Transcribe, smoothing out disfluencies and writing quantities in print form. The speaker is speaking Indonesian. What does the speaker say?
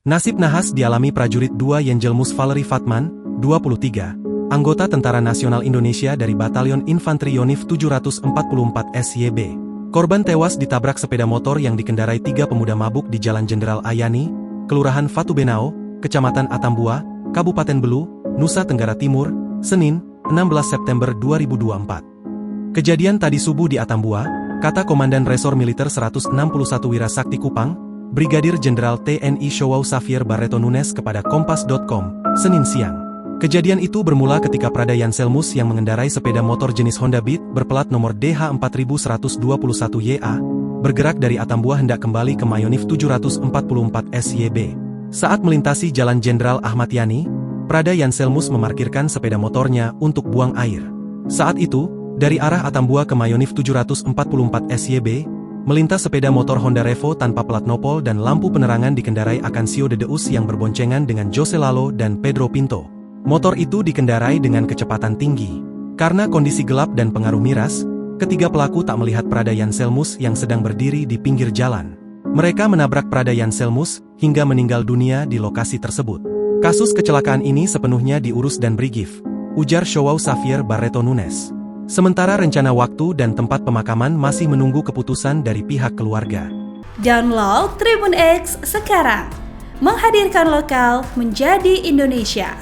Nasib nahas dialami prajurit 2 Yenjelmus Valery Fatman, 23, anggota Tentara Nasional Indonesia dari Batalion Infanteri Yonif 744 SYB. Korban tewas ditabrak sepeda motor yang dikendarai 3 pemuda mabuk di Jalan Jenderal Ayani, Kelurahan Fatubenao, Kecamatan Atambua, Kabupaten Belu, Nusa Tenggara Timur, Senin, 16 September 2024. Kejadian tadi subuh di Atambua, kata Komandan Resor Militer 161 Wirasakti Kupang, Brigadir Jenderal TNI Showow Xavier Barreto Nunes kepada Kompas.com, Senin siang. Kejadian itu bermula ketika Prada Yanselmus yang mengendarai sepeda motor jenis Honda Beat berplat nomor DH4121YA, bergerak dari Atambua hendak kembali ke Mayonif 744 SYB. Saat melintasi Jalan Jenderal Ahmad Yani, Prada Yanselmus memarkirkan sepeda motornya untuk buang air. Saat itu, dari arah Atambua ke Mayonif 744 SYB, melintas sepeda motor Honda Revo tanpa plat nopol dan lampu penerangan dikendarai Akancio Dedeus yang berboncengan dengan Jose Lalo dan Pedro Pinto. Motor itu dikendarai dengan kecepatan tinggi. Karena kondisi gelap dan pengaruh miras, ketiga pelaku tak melihat Prada Yanselmus yang sedang berdiri di pinggir jalan. Mereka menabrak Prada Yanselmus hingga meninggal dunia di lokasi tersebut. Kasus kecelakaan ini sepenuhnya diurus dan Brigif, ujar Showow Xavier Barreto Nunes. Sementara rencana waktu dan tempat pemakaman masih menunggu keputusan dari pihak keluarga. Download Tribun X sekarang, menghadirkan lokal menjadi Indonesia.